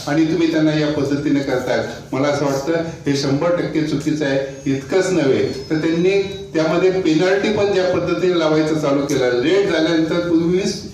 आणि तुम्ही त्यांना या पद्धतीने करताय, मला असं वाटतं हे 100% चुकीचं आहे. इतकंच नव्हे तर त्यांनी त्यामध्ये पेनल्टी पण ज्या पद्धतीने लावायचं चालू केलं, रेट झाल्यानंतर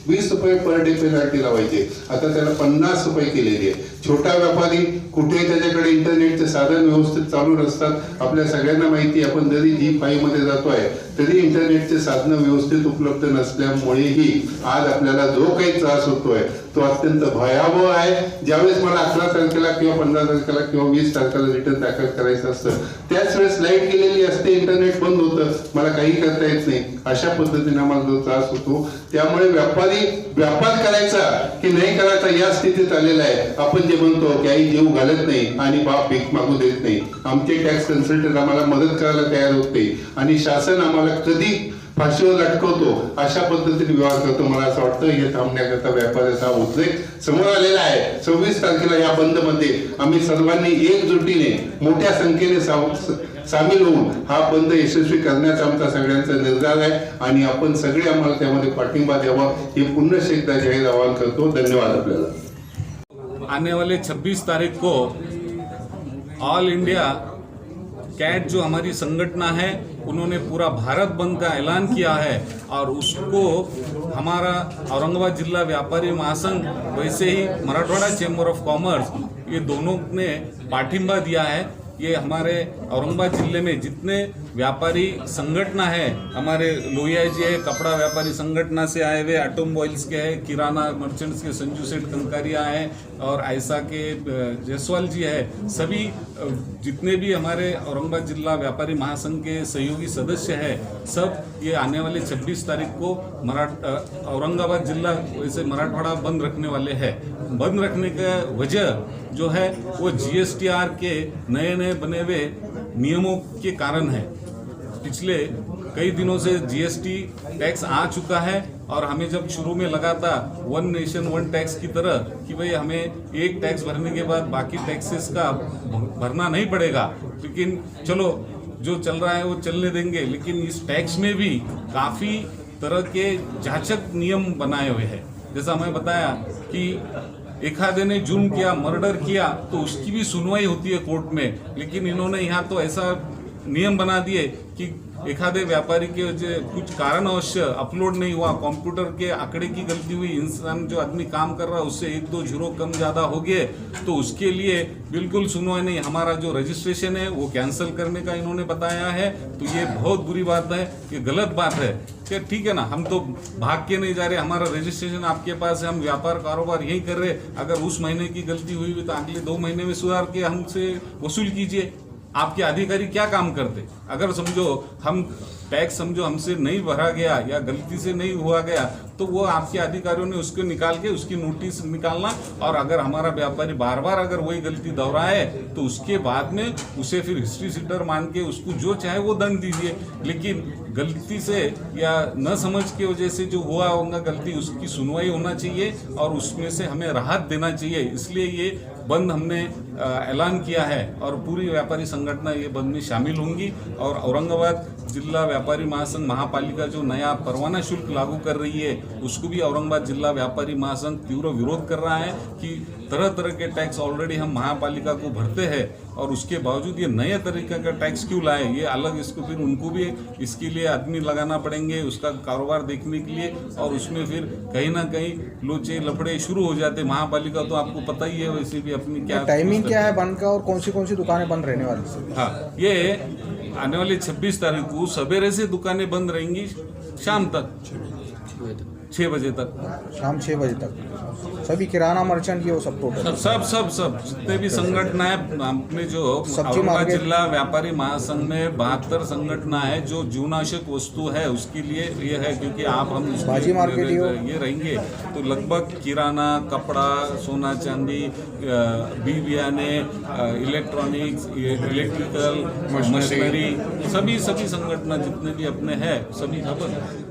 20 रुपये पर डे पेनल्टी लावायची, आता त्याला 50 रुपये केलेली आहे. छोटा व्यापारी कुठेही त्याच्याकडे इंटरनेटचे साधन व्यवस्थित चालू नसतात. आपल्या सगळ्यांना माहिती, आपण जरी G5 मध्ये जातोय तरी इंटरनेटचे साधनं व्यवस्थित उपलब्ध नसल्यामुळेही आज आपल्याला जो काही त्रास होतोय तो अत्यंत भयावह आहे. ज्यावेळेस मला 11 तारखेला किंवा 15 तारखेला किंवा 20 तारखेला रिटर्न दाखल करायचं असतं, त्याच वेळेस लाईट गेलेली असते, इंटरनेट बंद होतं, मला काही करता येत नाही. अशा पद्धतीने आम्हाला जो त्रास होतो, त्यामुळे व्यापारी व्यापार करायचा की नाही करायचा या स्थितीत आलेला आहे. आपण जे म्हणतो की आई जीव घालत नाही आणि बाप भीक मागू देत नाही. आमचे टॅक्स कन्सल्टंट आम्हाला मदत करायला तयार होत नाही आणि शासन आम्हाला कधी फाशीवर लटकवतो अशा पद्धतीने व्यवहार करतो. मला असं वाटतं हे थांबण्याकरता व्यापाऱ्याचा उद्रेक समोर आलेला आहे. 26 तारखेला या बंद मध्ये आम्ही सर्वांनी एकजुटीने मोठ्या संख्येने सामील होऊन हा बंद यशस्वी करण्याचा आमचा सगळ्यांचा निर्धार आहे आणि आपण सगळे आम्हाला त्यामध्ये पाठिंबा द्यावा हे पुन्हा एकदा जाहीर आवाहन करतो. धन्यवाद. आपल्याला आने वाले 26 तारीख को ऑल इंडिया कैट जो हमारी संगठन है उन्होंने पूरा भारत बंद का ऐलान किया है और उसको हमारा औरंगाबाद जिला व्यापारी महासंघ वैसे ही मराठवाड़ा चैम्बर ऑफ कॉमर्स ये दोनों ने पाठिंबा दिया है. ये हमारे औरंगाबाद जिले में जितने व्यापारी संगठना है, हमारे लोहिया जी है कपड़ा व्यापारी संगठना से आए हुए, ऑटोमोबाइल्स के है, किराना मर्चेंट्स के संजू सेठ कंकारिया है और ऐसा के जायसवाल जी है, सभी जितने भी हमारे औरंगाबाद जिला व्यापारी महासंघ के सहयोगी सदस्य है, सब ये आने वाले 26 तारीख को औरंगाबाद जिला वैसे मराठवाड़ा बंद रखने वाले हैं. बंद रखने का वजह जो है वो GSTR के नए बने हुए नियमों के कारण है. पिछले कई दिनों से GST टैक्स आ चुका है और हमें जब शुरू में लगा था वन नेशन वन टैक्स की तरह कि भाई हमें एक टैक्स भरने के बाद बाकी टैक्सेस का भरना नहीं पड़ेगा, लेकिन चलो जो चल रहा है वो चलने देंगे. लेकिन इस टैक्स में भी काफ़ी तरह के जांचक नियम बनाए हुए हैं. जैसा हमें बताया कि एखादे ने जुर्म किया, मर्डर किया तो उसकी भी सुनवाई होती है कोर्ट में, लेकिन इन्होंने यहाँ तो ऐसा नियम बना दिए कि एखादे व्यापारी के कुछ कारण अवश्य अपलोड नहीं हुआ, कंप्यूटर के आंकड़े की गलती हुई, इंसान जो आदमी काम कर रहा है उससे 1-2 जीरो कम ज़्यादा हो गए तो उसके लिए बिल्कुल सुनवाई नहीं. हमारा जो रजिस्ट्रेशन है वो कैंसिल करने का इन्होंने बताया है. तो ये बहुत बुरी बात है, ये गलत बात है. ठीक है ना, हम तो भाग के नहीं जा रहे, हमारा रजिस्ट्रेशन आपके पास है, हम व्यापार कारोबार यही कर रहे. अगर उस महीने की गलती हुई तो अगले 2 महीने में सुधार के हमसे वसूल कीजिए. आपके अधिकारी क्या काम करते? अगर समझो हम टैक्स समझो हमसे नहीं भरा गया या गलती से नहीं हुआ गया तो वो आपके अधिकारियों ने उसको निकाल के उसकी नोटिस निकालना, और अगर हमारा व्यापारी बार बार अगर वही गलती दोहराए तो उसके बाद में उसे फिर हिस्ट्री सीटर मान के उसको जो चाहे वो दंड दीजिए. लेकिन गलती से या न समझ के वजह से जो हुआ होगा गलती, उसकी सुनवाई होना चाहिए और उसमें से हमें राहत देना चाहिए. इसलिए ये बंद हमने ऐलान किया है और पूरी व्यापारी संगठन ये बंद में शामिल होंगी. और औरंगाबाद जिला व्यापारी महासंघ महापालिका जो नया परवाना शुल्क लागू कर रही है उसको भी औरंगाबाद जिला व्यापारी महासंघ तीव्र विरोध कर रहा है कि तरह तरह के टैक्स ऑलरेडी हम महापालिका को भरते हैं और उसके बावजूद ये नए तरीके का टैक्स क्यों लाए, ये अलग. इसको फिर उनको भी इसके लिए आदमी लगाना पड़ेंगे उसका कारोबार देखने के लिए, और उसमें फिर कहीं ना कहीं लोचे लफड़े शुरू हो जाते. महापालिका तो आपको पता ही है वैसे भी अपनी क्या टाइमिंग क्या है बंद का और कौन सी दुकानें बंद रहने वाली? हाँ, ये आने वाली 26 तारीख को सवेरे से दुकानें बंद रहेंगी, शाम तक 6 बजे तक, शाम 6 बजे तक. सभी किराना मर्चेंट ये वो सब टोटल सब जितने भी संगठन है अपने जो औरंगाबाद जिला व्यापारी महासंघ में 72 संगठन है जो जीवनावश्यक वस्तु है उसके लिए ये है, क्योंकि आप हम भाजी मार्केट ये रहेंगे तो लगभग किराना, कपड़ा, सोना चांदी, बियाने, इलेक्ट्रॉनिक्स, इलेक्ट्रिकल मशीनरी, सभी संगठन जितने भी अपने हैं सभी खबर